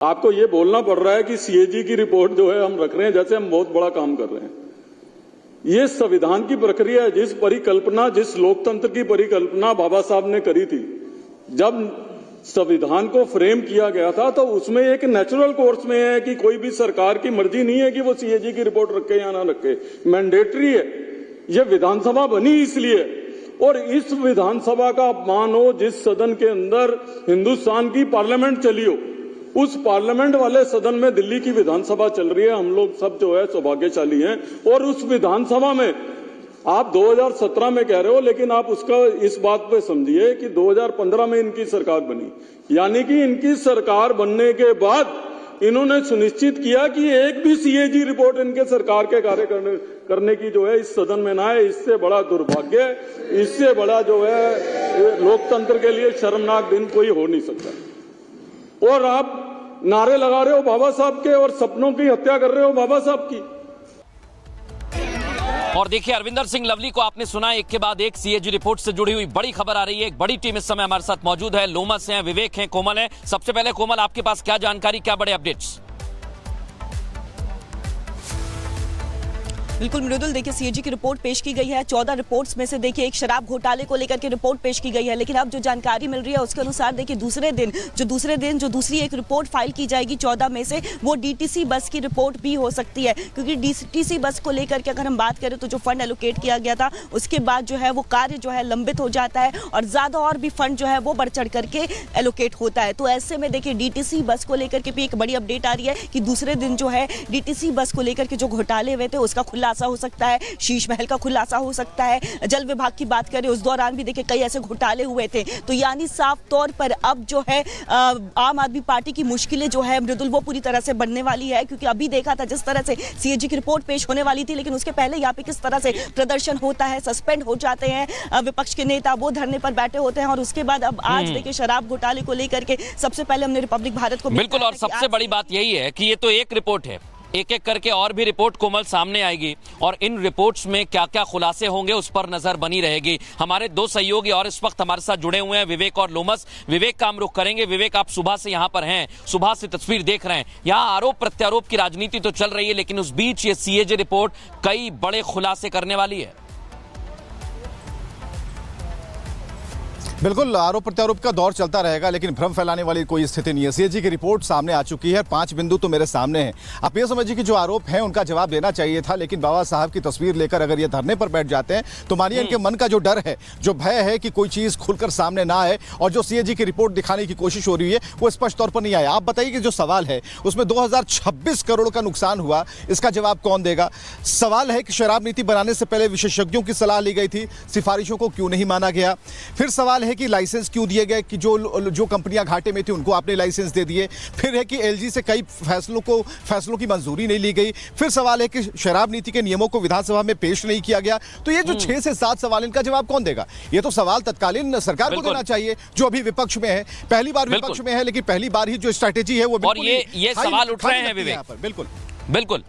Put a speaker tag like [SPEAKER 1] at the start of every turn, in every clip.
[SPEAKER 1] आपको ये बोलना पड़ रहा है कि सीएजी की रिपोर्ट जो है हम रख रहे हैं जैसे हम बहुत बड़ा काम कर रहे हैं। ये संविधान की प्रक्रिया है, जिस लोकतंत्र की परिकल्पना बाबा साहब ने करी थी, जब संविधान को फ्रेम किया गया था तो उसमें एक नेचुरल कोर्स में है कि कोई भी सरकार की मर्जी नहीं है कि वो सीएजी की रिपोर्ट रखे या ना रखे, मैंडेटरी है। ये विधानसभा बनी इसलिए, और इस विधानसभा का अपमान हो जिस सदन के अंदर हिंदुस्तान की पार्लियामेंट चली हो, उस पार्लियामेंट वाले सदन में दिल्ली की विधानसभा चल रही है। हम लोग सब जो है सौभाग्यशाली हैं। और उस विधानसभा में आप 2017 में कह रहे हो, लेकिन आप उसका इस बात पे समझिए कि 2015 में इनकी सरकार बनी, यानी कि इनकी सरकार बनने के बाद इन्होंने सुनिश्चित किया कि एक भी सीएजी रिपोर्ट इनके सरकार के कार्य करने की जो है इस सदन में ना है। इससे बड़ा दुर्भाग्य, इससे बड़ा जो है लोकतंत्र के लिए शर्मनाक दिन कोई हो नहीं सकता। और आप नारे लगा रहे हो बाबा साहब के और सपनों की हत्या कर रहे हो बाबा साहब की।
[SPEAKER 2] और देखिए, अरविंदर सिंह लवली को आपने सुना, एक के बाद एक सीएजी रिपोर्ट से जुड़ी हुई बड़ी खबर आ रही है। एक बड़ी टीम इस समय हमारे साथ मौजूद है। लोमस हैं, विवेक हैं, कोमल हैं। सबसे पहले कोमल, आपके पास क्या जानकारी, क्या बड़े अपडेट्स?
[SPEAKER 3] बिल्कुल मृदुल, देखिए सीएजी की रिपोर्ट पेश की गई है। 14 रिपोर्ट्स में से देखिए एक शराब घोटाले को लेकर के रिपोर्ट पेश की गई है, लेकिन अब जो जानकारी मिल रही है उसके अनुसार देखिए दूसरे दिन जो दूसरी एक रिपोर्ट फाइल की जाएगी 14 में से, वो डीटीसी बस की रिपोर्ट भी हो सकती है। क्योंकि डीटीसी बस को लेकर के अगर हम बात करें तो जो फंड एलोकेट किया गया था उसके बाद जो है वो कार्य जो है लंबित हो जाता है और ज्यादा और भी फंड जो है वो बढ़ चढ़ करके एलोकेट होता है। तो ऐसे में देखिए डीटीसी बस को लेकर के भी एक बड़ी अपडेट आ रही है कि दूसरे दिन जो है डीटीसी बस को लेकर के जो घोटाले हुए थे उसका खुलासा हो सकता है, शीश महल का खुलासा हो सकता है। जल विभाग की बात करें, उस दौरान भी देखिए कई ऐसे घोटाले हुए थे। तो यानी साफ तौर पर अब जो है आम आदमी पार्टी की मुश्किलें जो है मृदुल वो पूरी तरह से बढ़ने वाली है। क्योंकि अभी देखा था जिस तरह से सीएजी की रिपोर्ट पेश होने वाली थी, लेकिन उसके पहले यहाँ पे किस तरह से प्रदर्शन होता है, सस्पेंड हो जाते हैं विपक्ष के नेता, वो धरने पर बैठे होते हैं। और उसके बाद अब आज देखिए शराब घोटाले को लेकर के सबसे पहले हमने रिपब्लिक भारत को
[SPEAKER 2] बिल्कुल, और सबसे बड़ी बात यही है कि ये तो एक रिपोर्ट है, एक एक करके और भी रिपोर्ट कोमल सामने आएगी और इन रिपोर्ट्स में क्या क्या खुलासे होंगे उस पर नजर बनी रहेगी। हमारे दो सहयोगी और इस वक्त हमारे साथ जुड़े हुए हैं, विवेक और लोमस। विवेक का हम रुख करेंगे। विवेक, आप सुबह से यहां पर हैं, सुबह से तस्वीर देख रहे हैं। यहां आरोप प्रत्यारोप की राजनीति तो चल रही है, लेकिन उस बीच ये सीएजी रिपोर्ट कई बड़े खुलासे करने वाली है।
[SPEAKER 4] बिल्कुल, आरोप प्रत्यारोप का दौर चलता रहेगा, लेकिन भ्रम फैलाने वाली कोई स्थिति नहीं है। सीएजी की रिपोर्ट सामने आ चुकी है, 5 बिंदु तो मेरे सामने हैं। आप ये समझिए कि जो आरोप है उनका जवाब देना चाहिए था, लेकिन बाबा साहब की तस्वीर लेकर अगर ये धरने पर बैठ जाते हैं तो मानिए इनके मन का जो डर है, जो भय है कि कोई चीज खुलकर सामने ना आए और जो सीएजी की रिपोर्ट दिखाने की कोशिश हो रही है वो स्पष्ट तौर पर नहीं आए। आप बताइए कि जो सवाल है उसमें 2026 करोड़ का नुकसान हुआ, इसका जवाब कौन देगा? सवाल है कि शराब नीति बनाने से पहले विशेषज्ञों की सलाह ली गई थी, सिफारिशों को क्यों नहीं माना गया? फिर सवाल है कि लाइसेंस क्यों दिए गए कि जो कंपनियां घाटे में थी उनको आपने लाइसेंस दे दिए। फिर है कि एलजी से कई फैसलों की मंजूरी नहीं ली गई। फिर सवाल है कि शराब नीति के नियमों को विधानसभा में पेश नहीं किया गया। तो ये जो 6 से 7 सवाल, इनका जवाब कौन देगा? ये तो सवाल तत्कालीन सरकार को देना चाहिए जो अभी विपक्ष में है। पहली बार विपक्ष में है, लेकिन पहली बार ही जो स्ट्रैटेजी है वो
[SPEAKER 2] और ये सवाल उठ रहे हैं विवेक।
[SPEAKER 4] बिल्कुल
[SPEAKER 2] बिल्कुल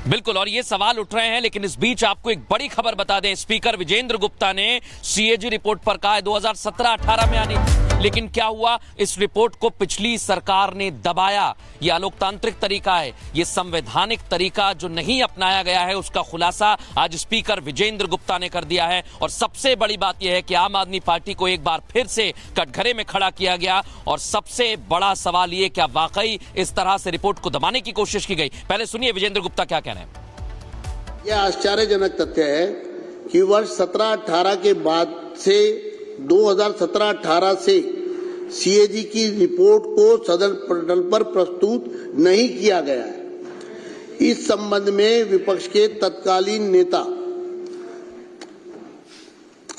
[SPEAKER 2] बिल्कुल, और ये सवाल उठ रहे हैं। लेकिन इस बीच आपको एक बड़ी खबर बता दें, स्पीकर विजेंद्र गुप्ता ने सीएजी रिपोर्ट पर कहा है 2017-18 में आनी, लेकिन क्या हुआ, इस रिपोर्ट को पिछली सरकार ने दबाया। ये अलोकतांत्रिक तरीका है, ये संवैधानिक तरीका जो नहीं अपनाया गया है, उसका खुलासा आज स्पीकर विजेंद्र गुप्ता ने कर दिया है। और सबसे बड़ी बात यह है कि आम आदमी पार्टी को एक बार फिर से कटघरे में खड़ा किया गया। और सबसे बड़ा सवाल ये, क्या वाकई इस तरह से रिपोर्ट को दबाने की कोशिश की गई? पहले सुनिए विजेंद्र गुप्ता क्या कहना है।
[SPEAKER 5] यह आश्चर्यजनक तथ्य है कि वर्ष 17-18 के बाद से 2017-18 से सीएजी की रिपोर्ट को सदन पटल पर प्रस्तुत नहीं किया गया है। इस संबंध में विपक्ष के तत्कालीन नेता,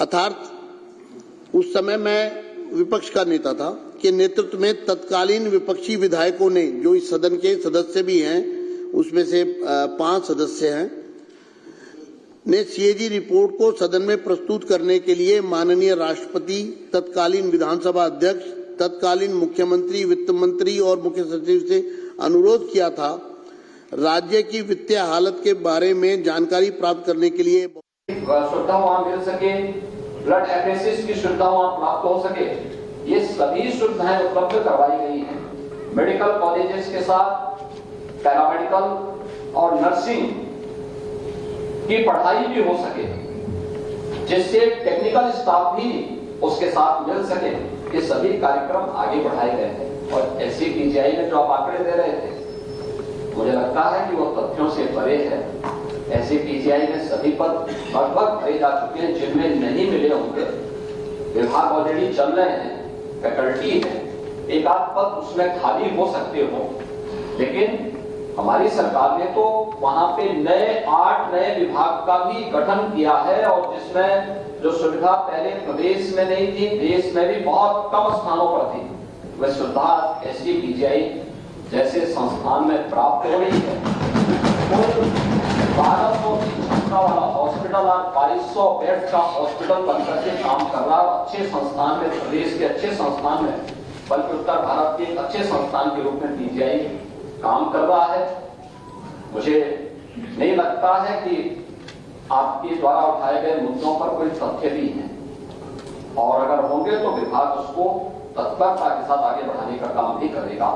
[SPEAKER 5] अर्थात उस समय मैं विपक्ष का नेता था, के नेतृत्व में तत्कालीन विपक्षी विधायकों ने, जो इस सदन के सदस्य भी हैं, उसमें से 5 सदस्य हैं, ने सीएजी रिपोर्ट को सदन में प्रस्तुत करने के लिए माननीय राष्ट्रपति, तत्कालीन विधानसभा अध्यक्ष, तत्कालीन मुख्यमंत्री, वित्त मंत्री और मुख्य सचिव से अनुरोध किया था। राज्य की वित्तीय हालत के बारे में जानकारी प्राप्त करने के लिए
[SPEAKER 6] सुविधा वहां मिल सके, ब्लड एनालिसिस की सुविधा वहां प्राप्त हो सके, ये सभी सुविधाएं उपलब्ध करवाई गई हैं। मेडिकल कॉलेजेस के साथ पैरामेडिकल और नर्सिंग की पढ़ाई भी हो सके, जिससे टेक्निकल स्टाफ भी उसके साथ मिल सके। ये सभी कार्यक्रम आगे बढ़ाए गए हैं। और ऐसी पीजीआई में जो आप आंकड़े दे रहे थे, मुझे लगता है कि वो तथ्यों से परे है। ऐसी पीजीआई में सभी पद लगभग भरे जा चुके हैं। जिनमें नहीं मिले होंगे, विभाग ऑलरेडी चल रहे हैं, फैकल्टी है, एक आध पद उसमें खाली हो सकते हो, लेकिन हमारी सरकार ने तो वहां पे 8 नए विभाग का भी गठन किया है। और जिसमें जो सुविधा पहले प्रदेश में नहीं थी, देश में भी बहुत कम स्थानों पर थी, वह सुविधा ऐसी पीजीआई जैसे संस्थान में प्राप्त हो रही है। 1200 की क्षमता वाला हॉस्पिटल और 2200 बेड का हॉस्पिटल बनकर के काम कर रहा है। अच्छे संस्थान में, प्रदेश के अच्छे संस्थान में, बल्कि उत्तर भारत के एक अच्छे संस्थान के रूप में पीजीआई काम कर रहा है। मुझे नहीं लगता है कि आपके द्वारा उठाए गए मुद्दों पर कोई तथ्य भी है, और अगर होंगे तो विभाग उसको तत्परता के साथ आगे बढ़ाने का काम भी करेगा।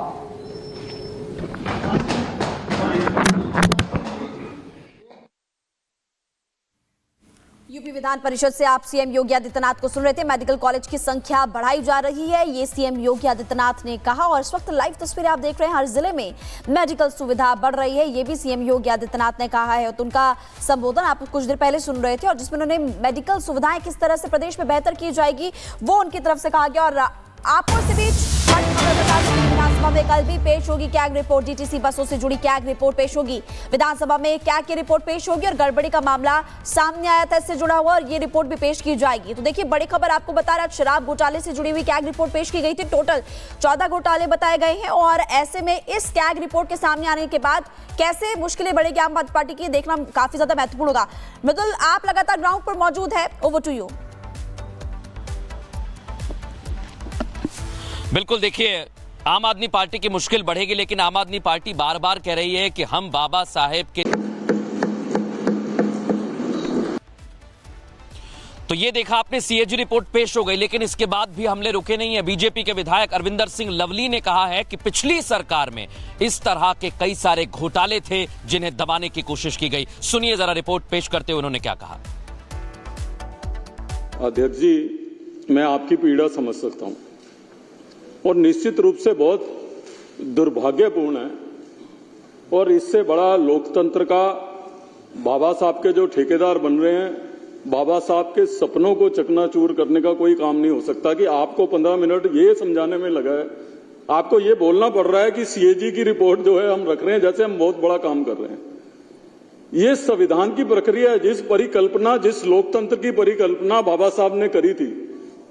[SPEAKER 7] यूपी विधान परिषद से आप सीएम योगी आदित्यनाथ को सुन रहे थे। मेडिकल कॉलेज की संख्या बढ़ाई जा रही है, ये सीएम योगी आदित्यनाथ ने कहा। और इस वक्त लाइव तस्वीरें आप देख रहे हैं, हर जिले में मेडिकल सुविधा बढ़ रही है, ये भी सीएम योगी आदित्यनाथ ने कहा है। तो उनका संबोधन आप कुछ देर पहले सुन रहे थे, और जिसमें उन्होंने मेडिकल सुविधाएं किस तरह से प्रदेश में बेहतर की जाएगी वो उनकी तरफ से कहा गया। और आपको इसी बीच विधानसभा में कल भी पेश होगी कैग रिपोर्ट, डीटीसी बसों से जुड़ी कैग रिपोर्ट पेश होगी। विधानसभा में कैग की रिपोर्ट पेश होगी और गड़बड़ी का मामला सामने आया था, इससे जुड़ा हुआ, और ये रिपोर्ट भी पेश की जाएगी। तो देखिए, बड़ी खबर आपको बता रहा है, शराब घोटाले से जुड़ी हुई कैग रिपोर्ट पेश की गई थी। टोटल 14 घोटाले बताए गए हैं, और ऐसे में इस कैग रिपोर्ट के सामने आने के बाद कैसे मुश्किलें बढ़ेगी आम आदमी पार्टी की, देखना काफी ज्यादा महत्वपूर्ण होगा। मृदुल, आप लगातार ग्राउंड पर मौजूद है, ओवर टू यू।
[SPEAKER 2] बिल्कुल, देखिए, आम आदमी पार्टी की मुश्किल बढ़ेगी, लेकिन आम आदमी पार्टी बार बार कह रही है कि हम बाबा साहेब के। तो ये देखा आपने, सीएजी रिपोर्ट पेश हो गई, लेकिन इसके बाद भी हमले रुके नहीं है। बीजेपी के विधायक अरविंदर सिंह लवली ने कहा है कि पिछली सरकार में इस तरह के कई सारे घोटाले थे जिन्हें दबाने की कोशिश की गई। सुनिए जरा रिपोर्ट पेश करते हुए उन्होंने क्या कहा।
[SPEAKER 1] अध्यक्ष जी, मैं आपकी पीड़ा समझ सकता हूं, और निश्चित रूप से बहुत दुर्भाग्यपूर्ण है। और इससे बड़ा लोकतंत्र का बाबा साहब के जो ठेकेदार बन रहे हैं, बाबा साहब के सपनों को चकनाचूर करने का कोई काम नहीं हो सकता कि आपको 15 मिनट ये समझाने में लगा है, आपको ये बोलना पड़ रहा है कि सीएजी की रिपोर्ट जो है हम रख रहे हैं जैसे हम बहुत बड़ा काम कर रहे हैं। ये संविधान की प्रक्रिया है, जिस परिकल्पना, जिस लोकतंत्र की परिकल्पना बाबा साहब ने करी थी,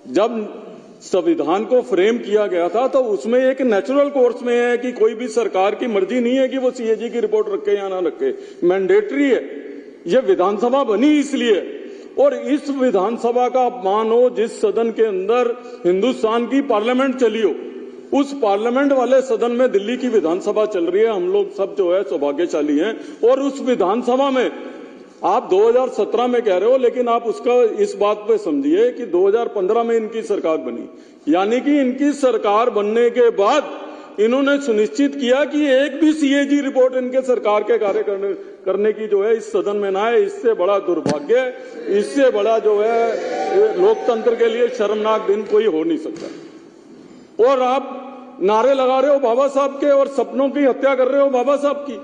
[SPEAKER 1] जब संविधान को फ्रेम किया गया था, तो उसमें एक नेचुरल कोर्स में है कि कोई भी सरकार की मर्जी नहीं है कि वो सीएजी की रिपोर्ट रखे या ना रखे, मैंडेटरी है। ये विधानसभा बनी इसलिए, और इस विधानसभा का अपमान हो जिस सदन के अंदर हिंदुस्तान की पार्लियामेंट चली हो, उस पार्लियामेंट वाले सदन में दिल्ली की विधानसभा चल रही है। हम लोग सब जो है सौभाग्यशाली हैं। और उस विधानसभा में आप 2017 में कह रहे हो, लेकिन आप उसका इस बात पे समझिए कि 2015 में इनकी सरकार बनी, यानी कि इनकी सरकार बनने के बाद इन्होंने सुनिश्चित किया कि एक भी सीएजी रिपोर्ट इनके सरकार के कार्य करने की जो है इस सदन में ना है। इससे बड़ा दुर्भाग्य, इससे बड़ा जो है लोकतंत्र के लिए शर्मनाक दिन कोई हो नहीं सकता। और आप नारे लगा रहे हो बाबा साहब के, और सपनों की हत्या कर रहे हो बाबा साहब की।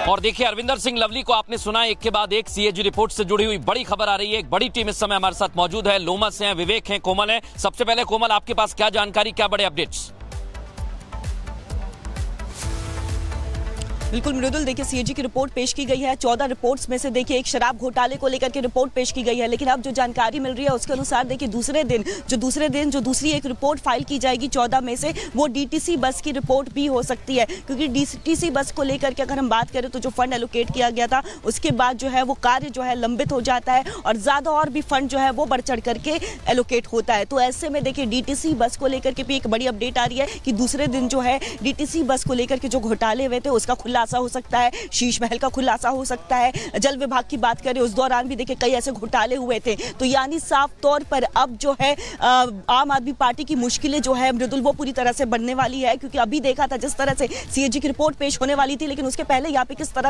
[SPEAKER 2] और देखिए, अरविंदर सिंह लवली को आपने सुना, एक के बाद एक सीएजी रिपोर्ट से जुड़ी हुई बड़ी खबर आ रही है। एक बड़ी टीम इस समय हमारे साथ मौजूद है, लोमस हैं, विवेक हैं, कोमल हैं। सबसे पहले कोमल, आपके पास क्या जानकारी, क्या बड़े अपडेट्स?
[SPEAKER 3] बिल्कुल मृदुल, देखिए सीएजी की रिपोर्ट पेश की गई है। 14 रिपोर्ट्स में से देखिए एक शराब घोटाले को लेकर के रिपोर्ट पेश की गई है, लेकिन अब जो जानकारी मिल रही है उसके अनुसार देखिए दूसरे दिन जो दूसरी एक रिपोर्ट फाइल की जाएगी 14 में से, वो डीटीसी बस की रिपोर्ट भी हो सकती है। क्योंकि डीटीसी बस को लेकर के अगर हम बात करें तो जो फंड एलोकेट किया गया था उसके बाद जो है वो कार्य जो है लंबित हो जाता है, और ज्यादा और भी फंड जो है वो बढ़ चढ़ करके एलोकेट होता है। तो ऐसे में देखिए डीटीसी बस को लेकर के भी एक बड़ी अपडेट आ रही है कि दूसरे दिन जो है डीटीसी बस को लेकर के जो घोटाले हुए थे उसका खुला खुलासा हो सकता है, शीश महल का खुलासा हो सकता है, जल विभाग की बात करें उस दौरान भी देखिए कई ऐसे घोटाले हुए थे। तो यानी साफ तौर पर अब जो है आम आदमी पार्टी की मुश्किलें जो है मृदुल वो पूरी तरह से बढ़ने वाली है, क्योंकि अभी देखा था जिस तरह से सीएजी की रिपोर्ट पेश होने वाली थी, लेकिन उसके पहले यहाँ पे किस तरह